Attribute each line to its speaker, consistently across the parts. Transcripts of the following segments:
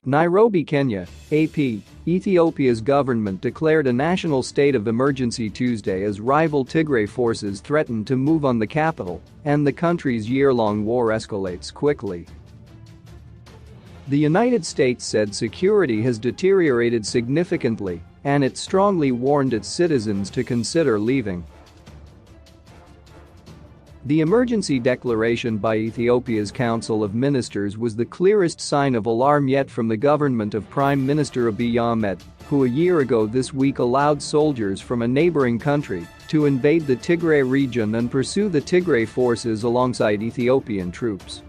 Speaker 1: Nairobi, Kenya, AP. Ethiopia's government declared a national state of emergency Tuesday as rival Tigray forces threaten to move on the capital and the country's year-long war escalates quickly. The United States said security has deteriorated significantly and it strongly warned its citizens to consider leaving. The emergency declaration by Ethiopia's Council of Ministers was the clearest sign of alarm yet from the government of Prime Minister Abiy Ahmed, who a year ago this week allowed soldiers from a neighboring country to invade the Tigray region and pursue the Tigray forces alongside Ethiopian troops.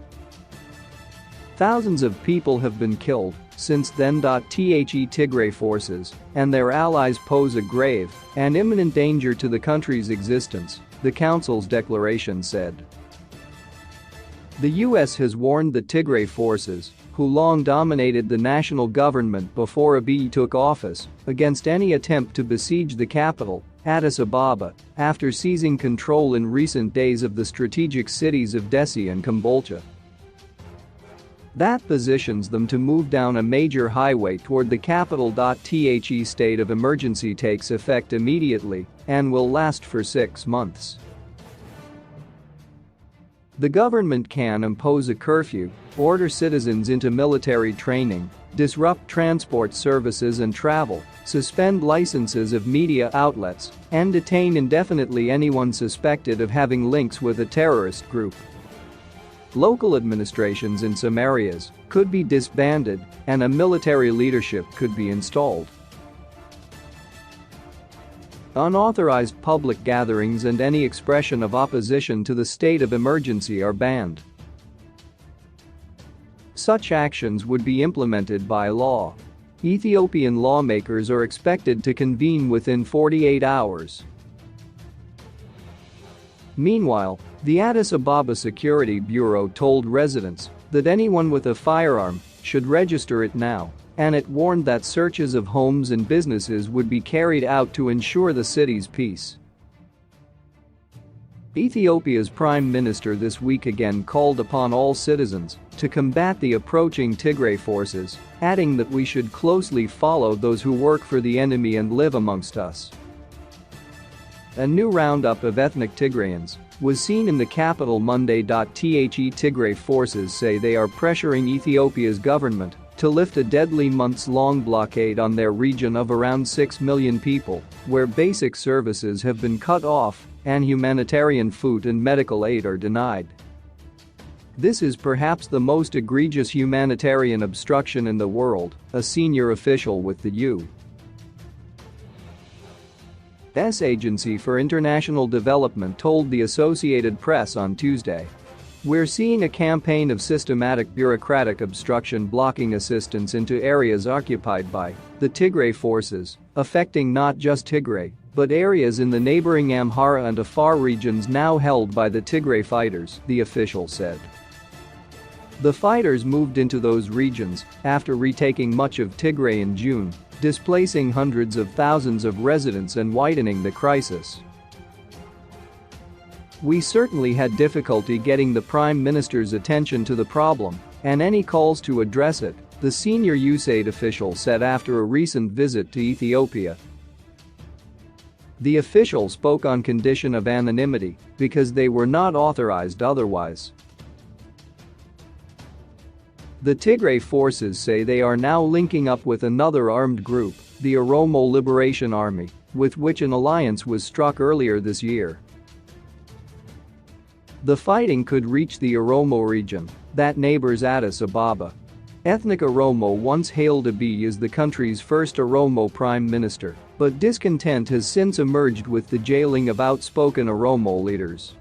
Speaker 1: Thousands of people have been killed since then. Tigray forces and their allies pose a grave and imminent danger to the country's existence, the council's declaration said. The U.S. has warned the Tigray forces, who long dominated the national government before Abiy took office, against any attempt to besiege the capital, Addis Ababa, after seizing control in recent days of the strategic cities of Dessie and Kombolcha. That positions them to move down a major highway toward the capital. The state of emergency takes effect immediately and will last for 6 months. The government can impose a curfew, order citizens into military training, disrupt transport services and travel, suspend licenses of media outlets, and detain indefinitely anyone suspected of having links with a terrorist group. Local administrations in some areas could be disbanded and a military leadership could be installed. Unauthorized public gatherings and any expression of opposition to the state of emergency are banned. Such actions would be implemented by law. Ethiopian lawmakers are expected to convene within 48 hours. Meanwhile, the Addis Ababa Security Bureau told residents that anyone with a firearm should register it now, and it warned that searches of homes and businesses would be carried out to ensure the city's peace. Ethiopia's prime minister this week again called upon all citizens to combat the approaching Tigray forces, adding that we should closely follow those who work for the enemy and live amongst us. A new roundup of ethnic Tigrayans was seen in the capital Monday. Tigray forces say they are pressuring Ethiopia's government to lift a deadly months-long blockade on their region of around 6 million people, where basic services have been cut off and humanitarian food and medical aid are denied. This is perhaps the most egregious humanitarian obstruction in the world, a senior official with the U.S. Agency for International Development told the Associated Press on Tuesday. We're seeing a campaign of systematic bureaucratic obstruction blocking assistance into areas occupied by the Tigray forces, affecting not just Tigray, but areas in the neighboring Amhara and Afar regions now held by the Tigray fighters, the official said. The fighters moved into those regions after retaking much of Tigray in June, displacing hundreds of thousands of residents and widening the crisis. We certainly had difficulty getting the Prime Minister's attention to the problem and any calls to address it, the senior USAID official said after a recent visit to Ethiopia. The official spoke on condition of anonymity because they were not authorized otherwise. The Tigray forces say they are now linking up with another armed group, the Oromo Liberation Army, with which an alliance was struck earlier this year. The fighting could reach the Oromo region that neighbors Addis Ababa. Ethnic Oromo once hailed Abiy as the country's first Oromo prime minister, but discontent has since emerged with the jailing of outspoken Oromo leaders.